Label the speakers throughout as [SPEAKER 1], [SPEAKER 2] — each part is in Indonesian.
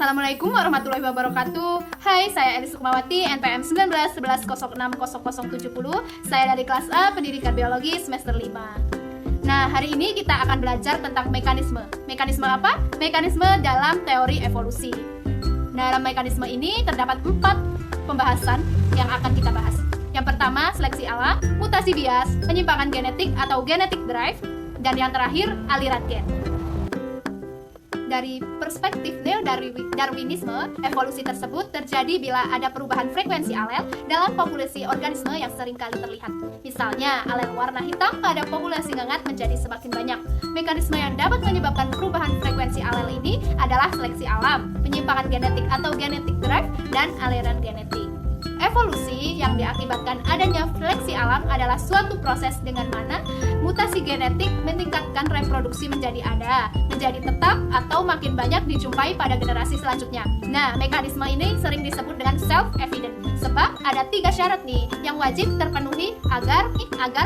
[SPEAKER 1] Assalamualaikum warahmatullahi wabarakatuh. Hai, saya Elis Sukmawati, NPM 1911060070. Saya dari kelas A, Pendidikan Biologi semester 5. Nah, hari ini kita akan belajar tentang mekanisme. Mekanisme apa? Mekanisme dalam teori evolusi. Nah, dalam mekanisme ini terdapat 4 pembahasan yang akan kita bahas. Yang pertama, seleksi alam, mutasi bias, penyimpangan genetik atau genetic drive, dan yang terakhir, aliran gen. Dari perspektif neo-darwinisme, evolusi tersebut terjadi bila ada perubahan frekuensi alel dalam populasi organisme yang sering kali terlihat. Misalnya, alel warna hitam pada populasi ngengat menjadi semakin banyak. Mekanisme yang dapat menyebabkan perubahan frekuensi alel ini adalah seleksi alam, penyimpangan genetik atau genetic drive, dan aliran genetik. Evolusi yang diakibatkan adanya seleksi alam adalah suatu proses dengan mana mutasi genetik meningkatkan reproduksi menjadi tetap atau makin banyak dijumpai pada generasi selanjutnya. Nah, mekanisme ini sering disebut dengan self-evident sebab ada 3 syarat nih yang wajib terpenuhi agar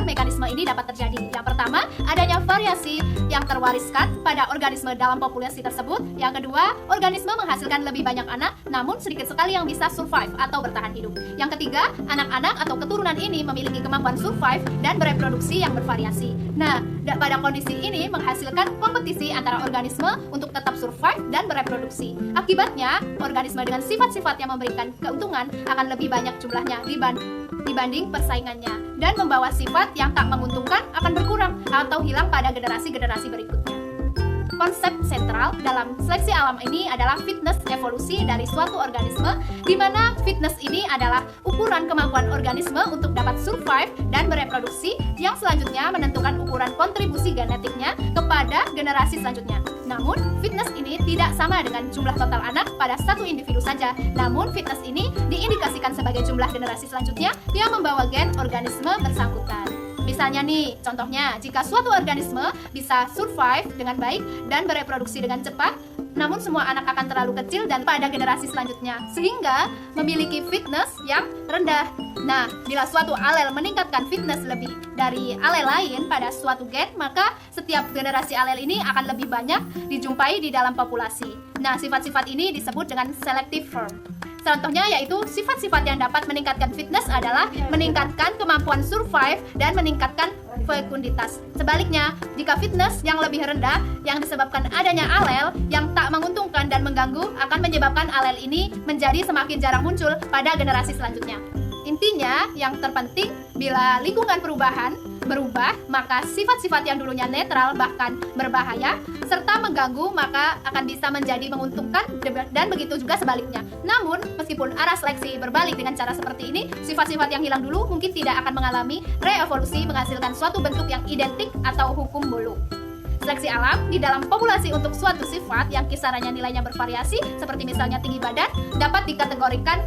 [SPEAKER 1] mekanisme ini dapat terjadi. Yang pertama, adanya variasi yang terwariskan pada organisme dalam populasi tersebut. Yang kedua, organisme menghasilkan lebih banyak anak namun sedikit sekali yang bisa survive atau bertahan hidup. Yang ketiga, anak-anak atau keturunan ini memiliki kemampuan survive dan bereproduksi yang bervariasi. Nah, pada kondisi ini menghasilkan kompetisi antara organisme untuk tetap survive dan bereproduksi. Akibatnya, organisme dengan sifat-sifat yang memberikan keuntungan akan lebih banyak jumlahnya dibanding persaingannya, dan membawa sifat yang tak menguntungkan akan berkurang atau hilang pada generasi-generasi berikutnya. Konsep sentral dalam seleksi alam ini adalah fitness evolusi dari suatu organisme, di mana fitness ini adalah ukuran kemampuan organisme untuk dapat survive dan bereproduksi yang selanjutnya menentukan ukuran kontribusi genetiknya kepada generasi selanjutnya. Namun, fitness ini tidak sama dengan jumlah total anak pada satu individu saja. Namun, fitness ini diindikasikan sebagai jumlah generasi selanjutnya yang membawa gen organisme bersangkutan. Misalnya nih, contohnya, jika suatu organisme bisa survive dengan baik dan bereproduksi dengan cepat, namun semua anak akan terlalu kecil dan pada generasi selanjutnya, sehingga memiliki fitness yang rendah. Nah, bila suatu alel meningkatkan fitness lebih dari alel lain pada suatu gen, maka setiap generasi alel ini akan lebih banyak dijumpai di dalam populasi. Nah, sifat-sifat ini disebut dengan selective form. Contohnya yaitu sifat-sifat yang dapat meningkatkan fitness adalah meningkatkan kemampuan survive dan meningkatkan fekunditas. Sebaliknya, jika fitness yang lebih rendah yang disebabkan adanya alel yang tak menguntungkan dan mengganggu akan menyebabkan alel ini menjadi semakin jarang muncul pada generasi selanjutnya. Intinya, yang terpenting bila lingkungan berubah, maka sifat-sifat yang dulunya netral bahkan berbahaya serta mengganggu maka akan bisa menjadi menguntungkan, dan begitu juga sebaliknya. Namun, meskipun arah seleksi berbalik dengan cara seperti ini, sifat-sifat yang hilang dulu mungkin tidak akan mengalami reevolusi menghasilkan suatu bentuk yang identik atau hukum bolu. Seleksi alam di dalam populasi untuk suatu sifat yang kisarannya nilainya bervariasi, seperti misalnya tinggi badan, dapat dikategorikan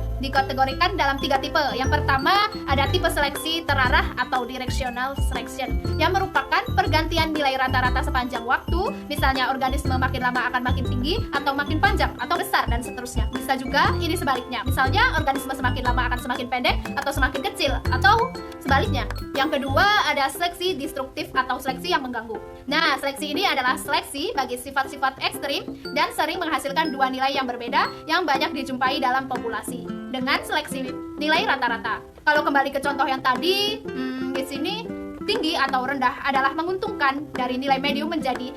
[SPEAKER 1] dalam 3 tipe. Yang pertama, ada tipe seleksi terarah atau directional selection, yang merupakan pergantian nilai rata-rata sepanjang waktu. Misalnya organisme makin lama akan makin tinggi, atau makin panjang, atau besar, dan seterusnya. Bisa juga ini sebaliknya, misalnya organisme semakin lama akan semakin pendek, atau semakin kecil, atau sebaliknya. Yang kedua, ada seleksi destruktif atau seleksi yang mengganggu. Nah, seleksi ini adalah seleksi bagi sifat-sifat ekstrim dan sering menghasilkan 2 nilai yang berbeda yang banyak dijumpai dalam populasi dengan seleksi nilai rata-rata. Kalau kembali ke contoh yang tadi, di sini tinggi atau rendah adalah menguntungkan dari nilai medium menjadi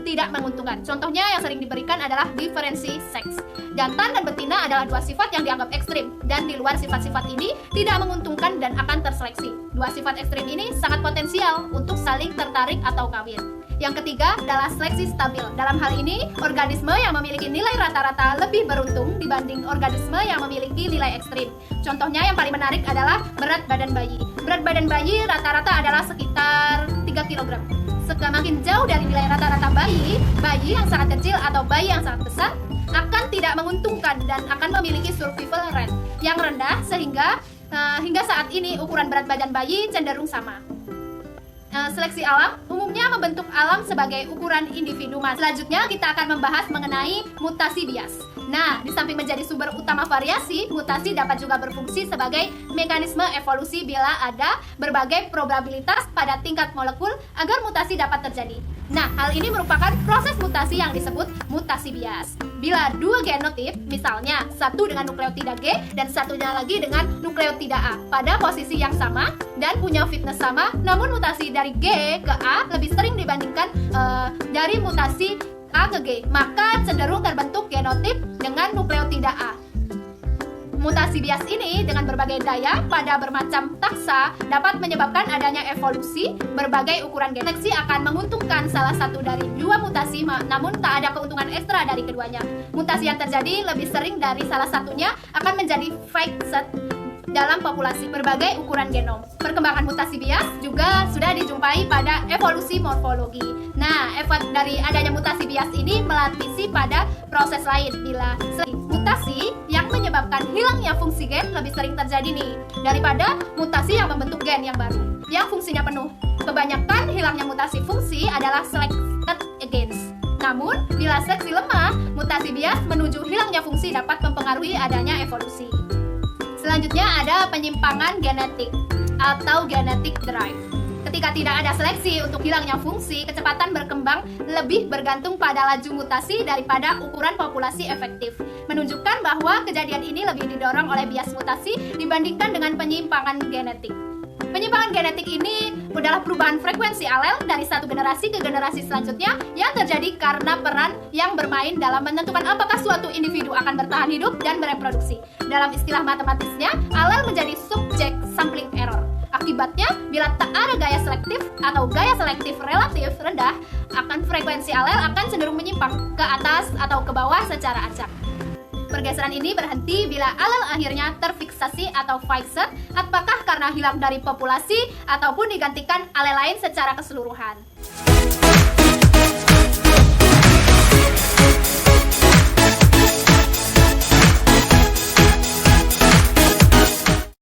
[SPEAKER 1] tidak menguntungkan. Contohnya yang sering diberikan adalah diferensi seks. Jantan dan betina adalah 2 sifat yang dianggap ekstrim, dan di luar sifat-sifat ini tidak menguntungkan dan akan terseleksi. 2 sifat ekstrim ini sangat potensial untuk saling tertarik atau kawin. Yang ketiga adalah seleksi stabil. Dalam hal ini, organisme yang memiliki nilai rata-rata lebih beruntung dibanding organisme yang memiliki nilai ekstrim. Contohnya yang paling menarik adalah berat badan bayi. Berat badan bayi rata-rata adalah sekitar 3 kg. Semakin jauh dari nilai rata-rata bayi yang sangat kecil atau bayi yang sangat besar akan tidak menguntungkan dan akan memiliki survival rate yang rendah, sehingga hingga saat ini ukuran berat badan bayi cenderung sama. Seleksi alam umumnya membentuk alam sebagai ukuran individu. Selanjutnya kita akan membahas mengenai mutasi bias. Nah, di samping menjadi sumber utama variasi, mutasi dapat juga berfungsi sebagai mekanisme evolusi bila ada berbagai probabilitas pada tingkat molekul agar mutasi dapat terjadi. Nah, hal ini merupakan proses mutasi yang disebut mutasi bias. Bila dua genotip, misalnya satu dengan nukleotida G dan satunya lagi dengan nukleotida A, pada posisi yang sama dan punya fitness sama, namun mutasi dari G ke A lebih sering dibandingkan dari mutasi A ke G, maka cenderung terbentuk genotip dengan nukleotida A. Mutasi bias ini dengan berbagai daya pada bermacam taksa dapat menyebabkan adanya evolusi berbagai ukuran gen. Seleksi akan menguntungkan salah satu dari dua mutasi, namun tak ada keuntungan ekstra dari keduanya. Mutasi yang terjadi lebih sering dari salah satunya akan menjadi fake set dalam populasi berbagai ukuran genom. Perkembangan mutasi bias juga sudah dijumpai pada evolusi morfologi. Nah, efek dari adanya mutasi bias ini melapisi pada proses lain. Bila mutasi yang menyebabkan hilangnya fungsi gen lebih sering terjadi nih daripada mutasi yang membentuk gen yang baru yang fungsinya penuh. Kebanyakan hilangnya mutasi fungsi adalah selected against. Namun, bila seleksi lemah, mutasi bias menuju hilangnya fungsi dapat mempengaruhi adanya evolusi. Selanjutnya ada penyimpangan genetik atau genetic drive. Ketika tidak ada seleksi untuk hilangnya fungsi, kecepatan berkembang lebih bergantung pada laju mutasi daripada ukuran populasi efektif, menunjukkan bahwa kejadian ini lebih didorong oleh bias mutasi dibandingkan dengan penyimpangan genetik. Penyimpangan genetik ini adalah perubahan frekuensi alel dari satu generasi ke generasi selanjutnya yang terjadi karena peran yang bermain dalam menentukan apakah suatu individu akan bertahan hidup dan bereproduksi. Dalam istilah matematisnya, alel menjadi subjek sampling error. Akibatnya, bila tak ada gaya selektif atau gaya selektif relatif rendah, frekuensi alel akan cenderung menyimpang ke atas atau ke bawah secara acak. Pergeseran ini berhenti bila alel akhirnya terfiksasi atau fixed, apakah karena hilang dari populasi ataupun digantikan alel lain secara keseluruhan.